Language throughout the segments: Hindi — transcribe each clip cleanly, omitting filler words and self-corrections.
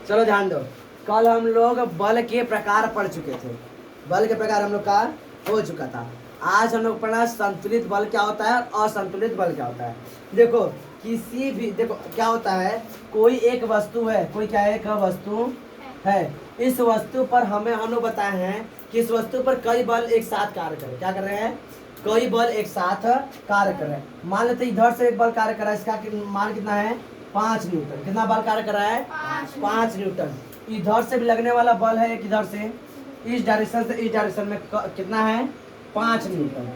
चलो ध्यान दो, कल हम लोग बल के प्रकार पढ़ चुके थे। बल के प्रकार हम लोग का हो चुका था। आज हम लोग पढ़ा संतुलित बल क्या होता है और असंतुलित बल क्या होता है। देखो किसी भी, देखो क्या होता है, कोई एक वस्तु है, कोई क्या है, एक वस्तु है। इस वस्तु पर हम लोग बताए हैं कि इस वस्तु पर कई बल एक साथ कार्य कर रहे हैं। क्या कर रहे हैं? कई बल एक साथ कार्य कर रहे हैं। मान लेते इधर से एक बल कार्य कर रहा है, इसका मान कितना है? 5 न्यूटन। कितना बल कार्य कर रहा है? 5 न्यूटन। इधर से भी लगने वाला बल है एक, इधर से इस डायरेक्शन से इस डायरेक्शन में कितना है? 5 न्यूटन।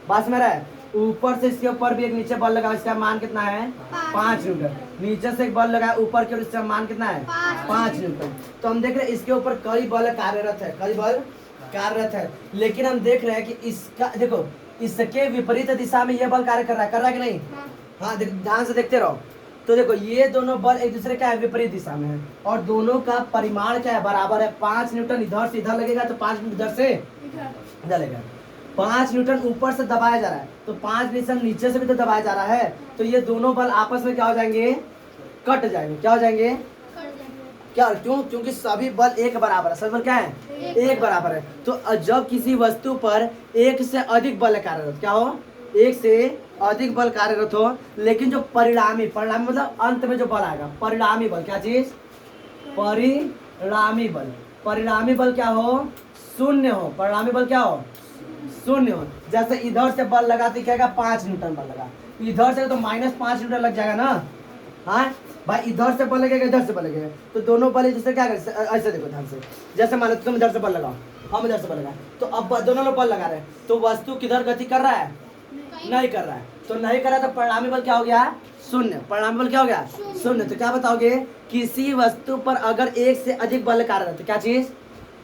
बात में रहा है। ऊपर से इसके ऊपर भी एक नीचे बल लगा, इसका मान कितना है? 5 न्यूटन। नीचे से एक बल लगा ऊपर की ओर, इसका मान कितना है? 5 न्यूटन। तो हम देख रहे हैं इसके ऊपर कई बल कार्यरत है, कई बल कार्यरत है। लेकिन हम देख रहे हैं कि इसका, देखो इसके विपरीत दिशा में यह बल कार्य कर रहा है कि नहीं? हाँ, ध्यान से देखते रहो। तो देखो ये दोनों बल एक दूसरे का है, विपरीत दिशा में है, और दोनों का परिमाण क्या है? बराबर है। 5 न्यूटन इधर से इधर लगेगा तो 5 न्यूटन इधर से इधर लगेगा। 5 न्यूटन ऊपर से दबाया जा रहा है तो 5 न्यूटन नीचे से भी तो दबाया जा रहा है। तो ये दोनों बल आपस में क्या हो जाएंगे? कट जाएंगे। क्या हो जाएंगे? क्या? क्यों? क्योंकि सभी बल एक बराबर है। सभी बल क्या है? एक बराबर है। तो जब किसी वस्तु पर एक से अधिक बल कार्यरत, क्या हो? एक से अधिक बल कार्यरत हो, लेकिन जो परिणामी मतलब अंत में जो बल आएगा, परिणामी बल, क्या चीज? परिणामी बल। परिणामी बल क्या हो? शून्य हो। परिणामी बल क्या हो? शून्य हो। जैसे इधर से बल लगाते क्या 5 न्यूटन बल लगा, इधर से तो -5 न्यूटन लग जाएगा ना। हाँ भाई, इधर से बल लगेगा, इधर से बल लगेगा, तो दोनों बल एक दूसरे क्या कर, ऐसे देखो ध्यान से। जैसे मान लो तुम इधर से बल लगाओ, हम इधर से बल लगाए, तो अब दोनों लोग बल लगा रहे हैं, तो वस्तु किधर गति कर रहा है? नहीं कर रहा है। तो नहीं कर रहा है तो परिणामी बल क्या हो गया? शून्य। परिणामी बल क्या हो गया? शून्य। तो क्या बताओगे? किसी वस्तु पर अगर एक से अधिक बल कार्यरत है, क्या चीज?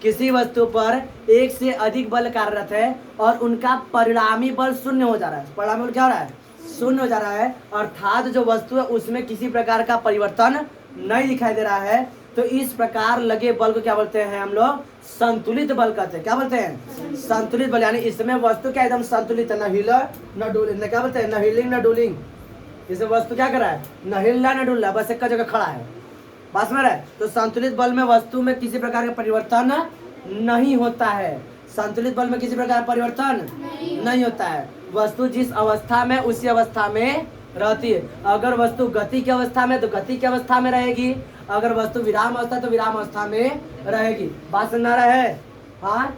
किसी वस्तु पर एक से अधिक बल कार्यरत है और उनका परिणामी बल शून्य हो जा रहा है। परिणामी बल क्या हो रहा है? शून्य हो जा रहा है। अर्थात जो वस्तु है उसमें किसी प्रकार का परिवर्तन नहीं दिखाई दे रहा है। तो इस प्रकार लगे बल को क्या बोलते हैं हम लोग? संतुलित बल कहते हैं। क्या बोलते हैं? संतुलित बल। यानी इसमें वस्तु क्या एकदम संतुलित है, न हिल न डुल, क्या बोलते हैं? न हिलिंग न डुलिंग। इसमें वस्तु क्या कर रहा है? न हिल रहा न डुल रहा, बस एक जगह खड़ा है। बात में रहा है। तो संतुलित बल में वस्तु में किसी प्रकार का परिवर्तन नहीं होता है। संतुलित बल में किसी प्रकार परिवर्तन नहीं होता है। वस्तु जिस अवस्था में उसी अवस्था में रहती है। अगर वस्तु गति की अवस्था में तो गति की अवस्था में रहेगी, अगर वस्तु विराम अवस्था तो विराम अवस्था में रहेगी। बात सुन रहा है? हाँ,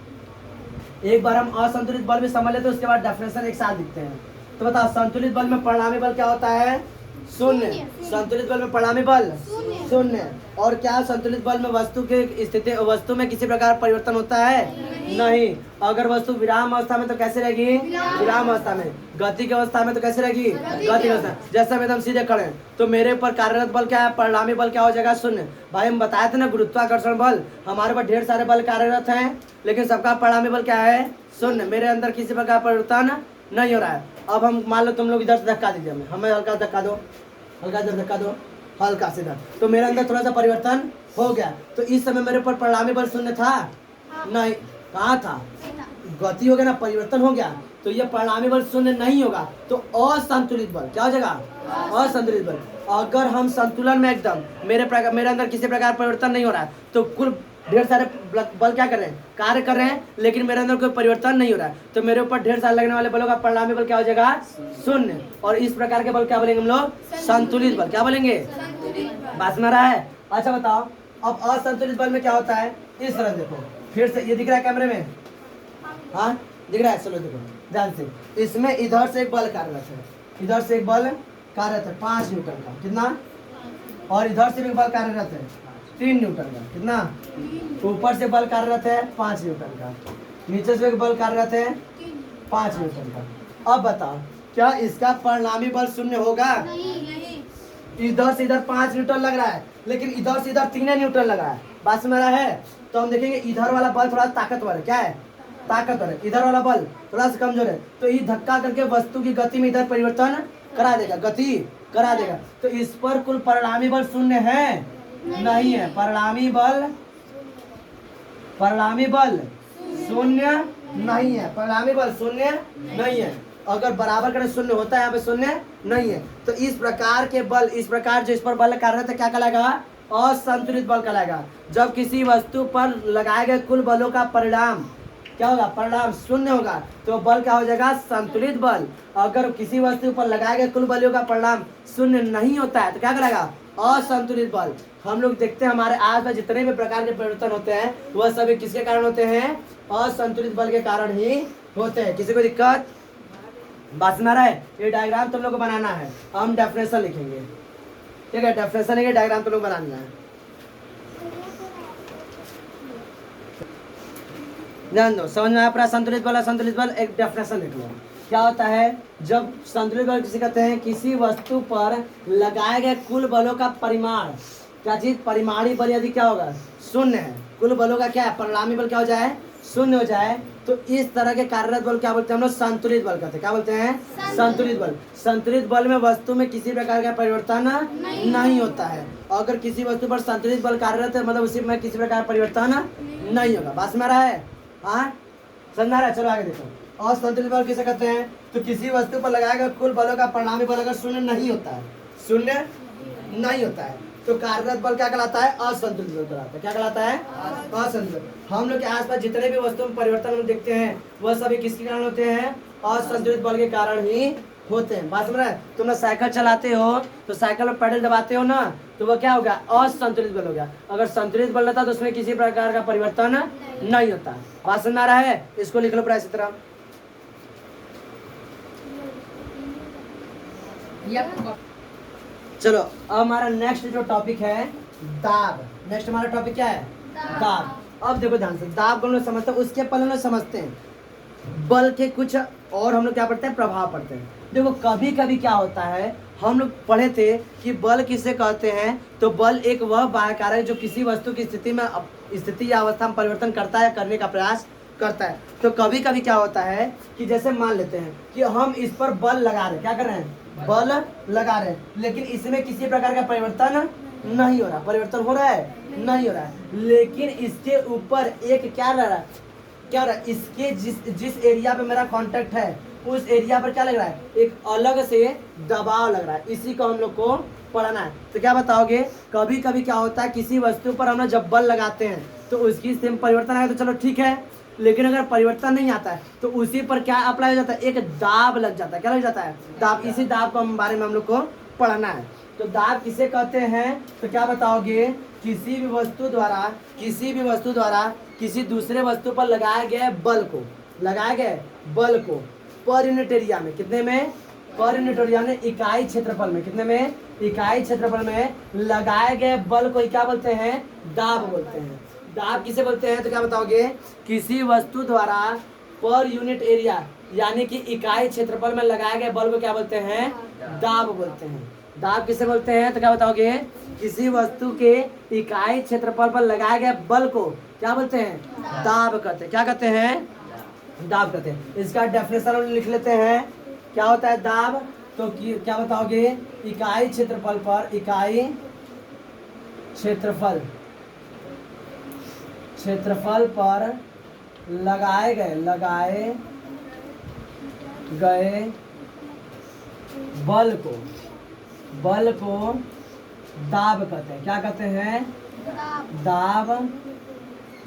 एक बार हम असंतुलित बल भी समझ लेते, उसके बाद डेफिनेशन एक साथ लिखते हैं। तो बताओ, संतुलित बल में परिणामी बल क्या होता है? शून्य। संतुलित बल में परिणामी बल शून्य। और क्या संतुलित बल में वस्तु के स्थिति, वस्तु में किसी प्रकार परिवर्तन होता है? नहीं। अगर वस्तु विराम अवस्था में तो कैसे रहेगी? विराम अवस्था में। गति की अवस्था में तो कैसे रहेगी? गति की अवस्था। जैसे हम एकदम सीधे खड़े हैं तो मेरे ऊपर कार्यरत बल क्या है? परिणामी बल क्या हो जाएगा? शून्य। भाई हम बताए थे ना, गुरुत्वाकर्षण बल, हमारे पास ढेर सारे बल कार्यरत हैं, लेकिन सबका परिणामी बल क्या है? शून्य। मेरे अंदर किसी प्रकार परिवर्तन नहीं हो रहा है। अब हम मान लो तुम लोग इधर से धक्का दीजिए, हमें हल्का धक्का दो, हल्का इधर धक्का दो, हल्का से इधर, तो मेरे अंदर थोड़ा सा परिवर्तन हो गया। तो इस समय मेरे ऊपर परिणामी बल शून्य था? नहीं। कहाँ था? गति हो गया ना, परिवर्तन हो गया। तो ये परिणामी बल शून्य नहीं होगा, तो असंतुलित बल क्या हो जाएगा? असंतुलित बल। अगर हम संतुलन में एकदम, मेरे अंदर किसी प्रकार परिवर्तन नहीं हो रहा है, तो कुल ढेर सारे बल क्या कर रहे हैं? कार्य कर रहे हैं, लेकिन मेरे अंदर कोई परिवर्तन नहीं हो रहा है, तो मेरे ऊपर ढेर सारे लगने वाले बलों का परिणामी बल क्या हो जाएगा? शून्य। और इस प्रकार के बल क्या बोलेंगे हम लोग? संतुलित बल। क्या बोलेंगे? बात में रहा है? अच्छा बताओ, अब असंतुलित बल में क्या होता है? इस तरह देखो, फिर से ये दिख रहा है कैमरे में? हाँ दिख रहा है? चलो देखो ध्यान से। इसमें इधर से एक बल कार्यरत है, इधर से एक बल कार्यरत है 5 न्यूटन का, कितना? और इधर से भी बल कार्यरत है 3 न्यूटन का, कितना? ऊपर से बल कार्यरत है 5 न्यूटन का, नीचे से एक बल कार्यरत है 5 न्यूटन का। अब बताओ, क्या इसका परिणामी बल शून्य होगा? इधर से इधर 5 न्यूटन लग रहा है, लेकिन इधर से इधर 3 न्यूटन लगा है। बात समझ रहा है? तो हम देखेंगे इधर वाला बल थोड़ा ताकतवर है। क्या है? ताकतवर है। इधर वाला बल थोड़ा सा कमजोर है, तो ये धक्का करके वस्तु की गति में इधर परिवर्तन करा देगा, गति करा देगा। तो इस पर कुल परिणामी बल शून्य है? नहीं है। परिणामी बल शून्य नहीं है। परिणामी बल शून्य नहीं है। अगर बराबर करें शून्य होता है, यहाँ पे शून्य नहीं है। तो इस प्रकार के बल, इस प्रकार जो इस पर बल कार्यरत है क्या कहलाएगा? असंतुलित बल कहलाएगा। जब किसी वस्तु पर लगाए गए कुल बलों का परिणाम क्या होगा, परिणाम शून्य होगा, तो बल क्या हो जाएगा, संतुलित बल। अगर किसी वस्तु पर लगाए गए कुल बलों का परिणाम शून्य नहीं होता है तो क्या कहलाएगा, असंतुलित बल। हम लोग देखते हैं हमारे आसपास जितने भी प्रकार के परिवर्तन होते हैं वह सभी किसके कारण होते हैं, असंतुलित बल के कारण ही होते हैं। किसी को दिक्कत बात में आ रहा है? ये डायग्राम तुम लोग को बनाना है, हम डेफिनेशन लिखेंगे, ठीक है, डेफिनेशन लिखेंगे, डायग्राम तुम लोग बनाना है। ध्यान दो, समझ में आया पूरा? संतुलित बल, असंतुलित बल, एक डेफिनेशन लिख लो। क्या होता है जब संतुलित बल किसे कहते हैं, किसी वस्तु पर लगाए गए कुल बलों का परिमाण, क्या चीज, परिमाणी बल यदि क्या होगा, शून्य है, कुल बलों का क्या है, परिणामी बल क्या हो जाए, शून्य हो जाए, तो इस तरह के कार्यरत बल क्या बोलते हैं हम लोग, संतुलित बल कहते हैं। क्या बोलते हैं, संतुलित बल। संतुलित बल में वस्तु में किसी प्रकार का परिवर्तन नहीं होता है। अगर किसी वस्तु पर संतुलित बल कार्यरत है मतलब उसी में किसी प्रकार परिवर्तन नहीं होगा। बात में आ रहा है? हाँ, समझ आ रहा है? चलो आगे देखो। और संतुलित बल किसे कहते हैं, तो किसी वस्तु पर लगाए गए कुल बलों का परिणामी बल अगर शून्य नहीं होता है, शून्य नहीं होता है, तो कार्यरत बल क्या कहलाता है, असंतुलित बल कहलाता है। क्या कहलाता है, असंतुलित। हम लोग के आसपास जितने भी वस्तुओं में परिवर्तन हम देखते हैं वह सभी किसके कारण होते हैं, असंतुलित बल के कारण ही होते हैं। बात समझ रहे हैं? तुम लोग साइकिल चलाते हो तो साइकिल में पैडल दबाते हो ना, तो वो क्या हो गया, असंतुलित बल हो गया। अगर संतुलित बल रहता तो उसमें किसी प्रकार का परिवर्तन नहीं होता। बात समझ में आ रहा है? इसको लिख लो पूरा इसी तरह। चलो अब हमारा नेक्स्ट जो टॉपिक है दाब। नेक्स्ट हमारा टॉपिक क्या है, दाब। अब देखो ध्यान से, दाब को हम लोग समझते हैं, उसके पहले हम लोग समझते हैं बल के कुछ और हम लोग क्या पढ़ते हैं, प्रभाव पढ़ते हैं। देखो कभी कभी क्या होता है, हम लोग पढ़े थे कि बल किसे कहते हैं, तो बल एक वह बाह्य कारक है जो किसी वस्तु की स्थिति या अवस्था में परिवर्तन करता है, करने का प्रयास करता है। तो कभी कभी क्या होता है कि जैसे मान लेते हैं कि हम इस पर बल लगा रहे हैं, क्या कर रहे हैं, बल लगा रहे हैं, लेकिन इसमें किसी प्रकार का परिवर्तन नहीं हो रहा। परिवर्तन हो रहा है, नहीं हो रहा है, लेकिन इसके ऊपर एक क्या लग रहा है, क्या हो रहा है, इसके जिस एरिया पे मेरा कांटेक्ट है उस एरिया पर क्या लग रहा है, एक अलग से दबाव लग रहा है। इसी को हम लोग को पढ़ना है। तो क्या बताओगे, कभी कभी क्या होता है किसी वस्तु पर हम लोग जब बल लगाते हैं तो उसकी स्थिति में परिवर्तन आएगा तो चलो ठीक है, लेकिन अगर परिवर्तन नहीं आता है तो उसी पर क्या अप्लाई हो जाता है, एक दाब लग जाता है। क्या लग जाता है, दाब। इसी दाब को बारे में हम लोग को पढ़ना है। तो दाब किसे कहते हैं, तो क्या बताओगे, किसी भी वस्तु द्वारा किसी दूसरे वस्तु पर लगाए गए बल को पर यूनिट एरिया में, कितने में, पर यूनिट एरिया में, इकाई क्षेत्रफल में, कितने में, इकाई क्षेत्रफल में लगाए गए बल को क्या बोलते हैं, दाब बोलते हैं। दाब किसे बोलते हैं, तो क्या बताओगे, किसी वस्तु द्वारा पर यूनिट एरिया यानी कि इकाई क्षेत्रफल में लगाए गए बल को क्या बोलते हैं, दाब बोलते हैं। दाब किसे बोलते हैं, तो क्या बताओगे, किसी वस्तु के इकाई क्षेत्रफल पर लगाए गए बल को क्या बोलते हैं, दाब कहते हैं। क्या कहते हैं, दाब कहते हैं। इसका डेफिनेशन हम लिख लेते हैं, क्या होता है दाब, तो क्या बताओगे, इकाई क्षेत्रफल पर लगाए गए बल को दाब कहते हैं। क्या कहते हैं, दाब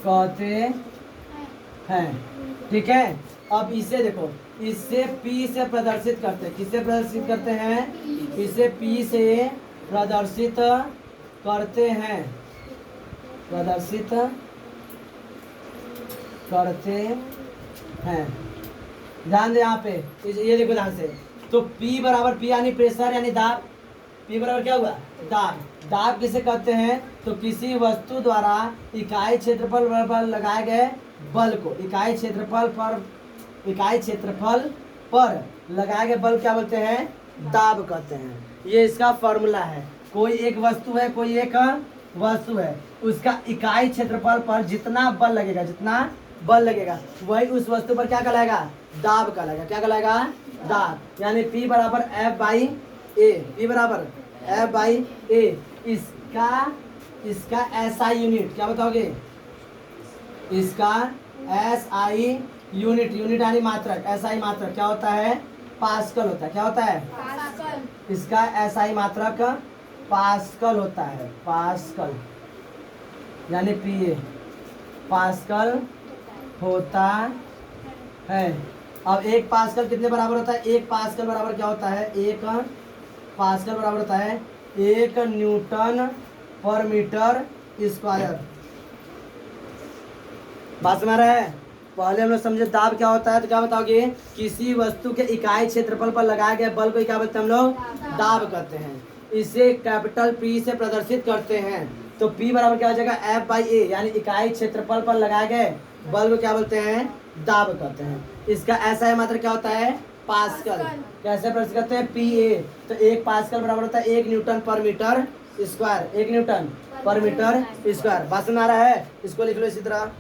कहते हैं। ठीक है, अब इसे देखो, इससे P से प्रदर्शित करते हैं। किससे प्रदर्शित करते हैं, इसे P से प्रदर्शित करते हैं। ध्यान दे यहाँ पे, ये देखो ध्यान से, तो P बराबर P यानी प्रेशर यानी दाब, P बराबर क्या हुआ, दाब। दाब किसे कहते हैं, तो किसी वस्तु द्वारा इकाई क्षेत्रफल पर लगाए गए बल को, इकाई क्षेत्रफल पर लगाए गए बल क्या बोलते हैं, दाब कहते हैं। ये इसका फॉर्मूला है। कोई एक वस्तु है, उसका इकाई क्षेत्रफल पर जितना बल लगेगा वही उस वस्तु पर क्या कहलाएगा, दाब कहलाएगा। क्या कहलाएगा, दाब। यानी P बराबर F बाई ए। इसका SI यूनिट क्या बताओगे, इसका SI यूनिट यानी मात्रक, SI मात्रक क्या होता है, पास्कल होता है। क्या होता है, पास्कल। इसका SI मात्रक पास्कल होता है, पास्कल यानी पीए, पास्कल होता है। अब एक पास्कल कितने बराबर होता है? एक पास्कल बराबर क्या होता है? एक पास्कल बराबर होता है 1 न्यूटन पर मीटर स्क्वायर। बात समझ रहा है? पहले हम लोग समझे दाब क्या होता है, तो क्या बताओगे? किसी वस्तु के इकाई क्षेत्रफल पर लगाए गए बल को क्या बोलते हैं हम लोग? दाब कहते हैं। इसे कैपिटल पी से प्रदर्शित करते हैं। तो पी बराबर क्या हो जाएगा? एफ बाई ए, यानी इकाई क्षेत्रफल पर लगाए गए बल को क्या बोलते हैं? दाब कहते हैं। इसका ऐसा है मात्रा क्या होता है? पास्कल। कैसे प्रदर्शित करते हैं? P A. तो एक पास्कल बराबर होता है 1 न्यूटन पर मीटर स्क्वायर, 1 न्यूटन पर मीटर स्क्वायर। बात समझ आ रहा है? इसको लिख लो इसी तरह।